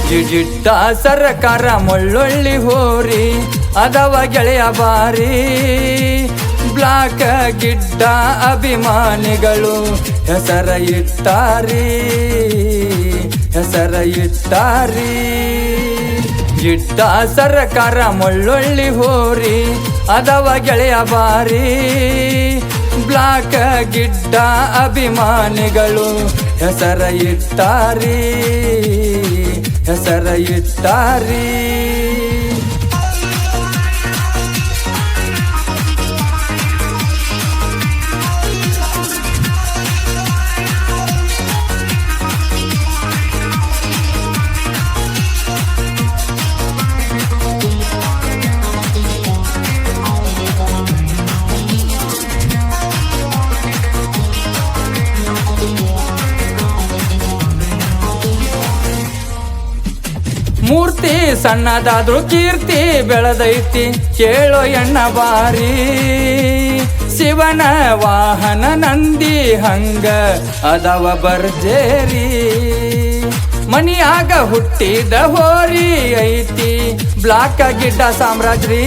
ಜಿಡ್ಡ ಸರ್ಕಾರ ಮುಳ್ಳೊಳ್ಳಿ ಹೋರಿ ಅದವ ಗೆಳೆಯ ಬಾರಿ ಬ್ಲಾಕ್ ಗಿಡ್ಡ ಅಭಿಮಾನಿಗಳು ಹೆಸರ ಇಟ್ಟಾರಿ ಗಿಡ್ಡ ಸರ್ಕಾರ ಮುಳ್ಳೊಳ್ಳಿ ಹೋರಿ ಅದವ ಗೆಳೆಯ ಬಾರಿ ಬ್ಲಾಕ್ ಗಿಡ್ಡ ಅಭಿಮಾನಿಗಳು ಹೆಸರ ಇಟ್ಟಾರಿ ಮೂರ್ತಿ ಸಣ್ಣದಾದ್ರೂ ಕೀರ್ತಿ ಬೆಳೆದೈತಿ ಕೇಳೋ ಎಣ್ಣ ಬಾರಿ ಶಿವನ ವಾಹನ ನಂದಿ ಹಂಗ ಅದವ ಬರ್ಜೇರಿ ಮನಿಯಾಗ ಹುಟ್ಟಿದ ಹೋರಿ ಐತಿ ಬ್ಲಾಕ್ ಗಿಡ್ಡ ಸಾಮ್ರಾಜ್ರಿ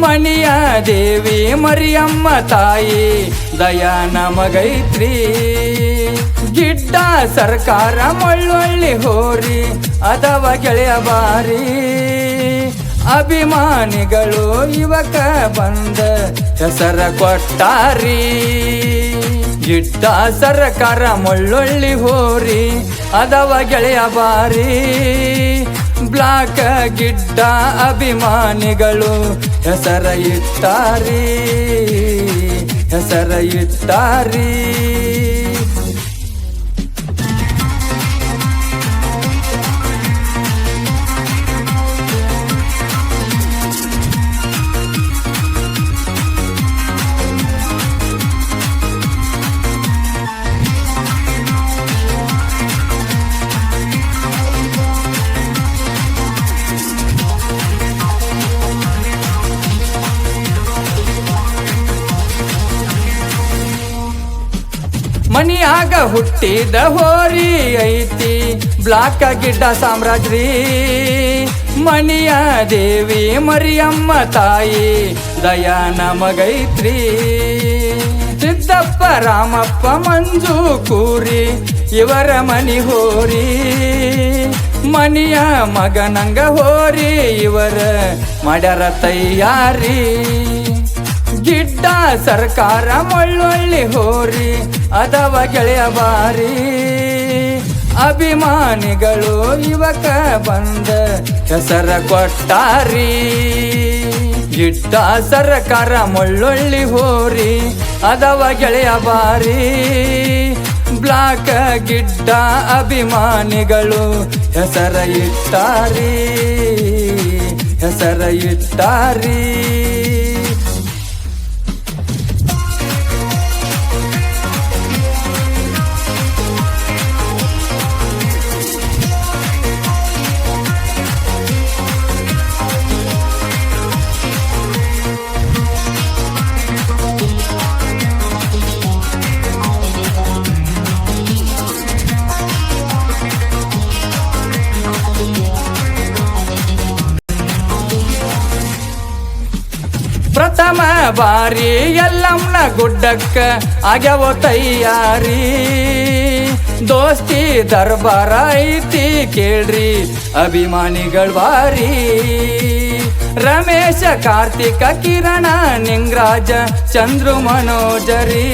ಮನಿಯ ದೇವಿ ಮರಿಯಮ್ಮ ತಾಯಿ ದಯಾ ನಮಗೈತ್ರಿ ಗಿಡ್ಡ ಸರ್ಕಾರ ಮುಳ್ಳೊಳ್ಳಿ ಹೋರಿ ಅದವ ಗೆಳೆಯ ಬಾರಿ ಅಭಿಮಾನಿಗಳು ಇವಕ ಬಂದ ಹೆಸರ ಕೊಟ್ಟಾರಿ ಗಿಡ್ಡ ಸರ್ಕಾರ ಮುಳ್ಳೊಳ್ಳಿ ಹೋರಿ ಅದವ ಗೆಳೆಯ ಬಾರಿ ಬ್ಲಾಕ್ ಗಿಡ್ಡ ಅಭಿಮಾನಿಗಳು ಹೆಸರ ಇಟ್ಟಾರಿ ಮನಿಯಾಗ ಹುಟ್ಟಿದ ಹೋರಿ ಐತಿ ಬ್ಲಾಕ್ ಗಿಡ್ಡ ಸಾಮ್ರಾಜ್ರಿ ಮನಿಯ ದೇವಿ ಮರಿಯಮ್ಮ ತಾಯಿ ದಯಾ ನಮಗೈತ್ರಿ ಸಿದ್ದಪ್ಪ ರಾಮಪ್ಪ ಮಂಜು ಕೂರಿ ಇವರ ಮನಿ ಹೋರಿ ಮನಿಯ ಮಗನಂಗ ಹೋರಿ ಇವರ ಮಾಡ್ಯಾರ ತಯ್ಯಾರಿ ಗಿಡ್ಡ ಸರ್ಕಾರ ಮುಳ್ಳೊಳ್ಳಿ ಹೋರಿ ಅದವ ಗೆಳೆಯ ಬಾರಿ ಅಭಿಮಾನಿಗಳು ಇವಕ ಬಂದ ಹೆಸರ ಕೊಟ್ಟಾರಿ ಗಿಡ್ಡ ಸರ್ಕಾರ ಮುಳ್ಳೊಳ್ಳಿ ಹೋರಿ ಅದವ ಗೆಳೆಯ ಬಾರಿ ಬ್ಲಾಕ್ ಗಿಡ್ಡ ಅಭಿಮಾನಿಗಳು ಹೆಸರ ಇಟ್ಟಾರಿ ಪ್ರಥಮ ಬಾರಿ ಎಲ್ಲಮ್ಮನ ಗುಡ್ಡಕ್ಕ ಆಗ್ಯಾವೋ ತಯ್ಯಾರಿ ದೋಸ್ತಿ ದರ್ಬಾರ ಐತಿ ಕೇಳ್ರಿ ಅಭಿಮಾನಿಗಳ ಬಾರಿ ರಮೇಶ ಕಾರ್ತಿಕ ಕಿರಣ ನಿಂಗರಾಜ ಚಂದ್ರು ಮನೋಜರಿ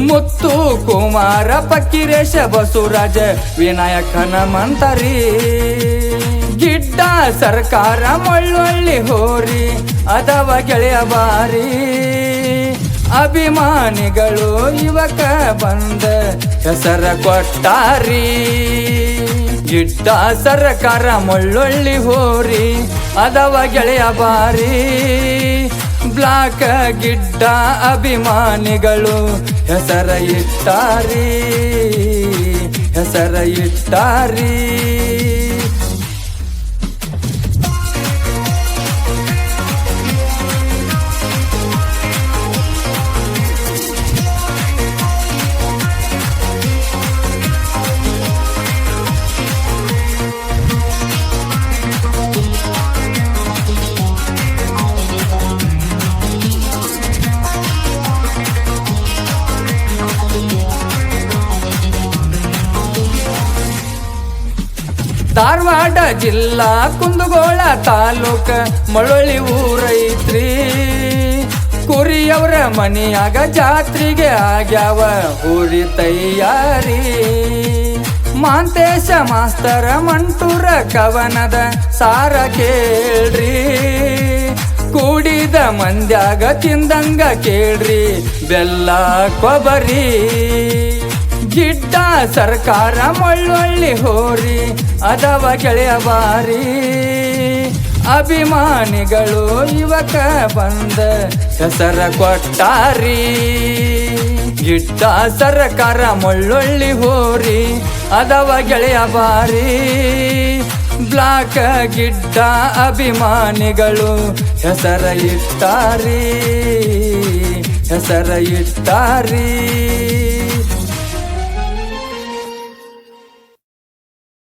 ಮುತ್ತು ಕುಮಾರ ಪಕ್ಕಿರೇಶ ಬಸವರಾಜ ವಿನಾಯಕ ಹನುಮಂತರಿ ಗಿಡ್ಡ ಸರ್ಕಾರ ಮುಳ್ಳೊಳ್ಳಿ ಹೋರಿ ಅದವ ಗೆಳೆಯ ಬಾರಿ ಅಭಿಮಾನಿಗಳು ಇವಕ ಬಂದ ಹೆಸರ ಕೊಟ್ಟಾರಿ ಗಿಡ್ಡ ಸರ್ಕಾರ ಮುಳ್ಳೊಳ್ಳಿ ಹೋರಿ ಅದವ ಗೆಳೆಯ ಬಾರಿ ಬ್ಲಾಕ್ ಗಿಡ್ಡ ಅಭಿಮಾನಿಗಳು ಹೆಸರ ಇಟ್ಟಾರಿ ಧಾರವಾಡ ಜಿಲ್ಲಾ ಕುಂದಗೋಳ ತಾಲೂಕ ಮಳವಳ್ಳಿ ಊರೈತ್ರಿ. ಕುರಿಯವರ ಮನಿಯಾಗ ಜಾತ್ರೆಗೆ ಆಗ್ಯಾವ ಊರಿ ತಯಾರಿ. ಮಾಂತೇಶ ಮಾಸ್ತರ ಮಂಟೂರ ಕವನದ ಸಾರ ಕೇಳ್ರಿ. ಕೂಡಿದ ಮಂದ್ಯಾಗ ತಿಂದಂಗ ಕೇಳ್ರಿ ಬೆಲ್ಲ ಕೊಬರಿ. ಗಿಡ್ಡ ಸರ್ಕಾರ ಮಳ್ಳೊಳ್ಳಿ ಹೋರಿ ಅದವ ಗೆಳೆಯ ಬಾರಿ. ಅಭಿಮಾನಿಗಳು ಇವಕ ಬಂದ ಹೆಸರ ಕೊಟ್ಟಾರಿ. ಗಿಡ್ಡ ಸರ್ಕಾರ ಮಳ್ಳೊಳ್ಳಿ ಹೋರಿ ಅದವ ಗೆಳೆಯ ಬಾರಿ. ಬ್ಲಾಕ್ ಗಿಡ್ಡ ಅಭಿಮಾನಿಗಳು ಹೆಸರ ಇಟ್ಟಾರಿ.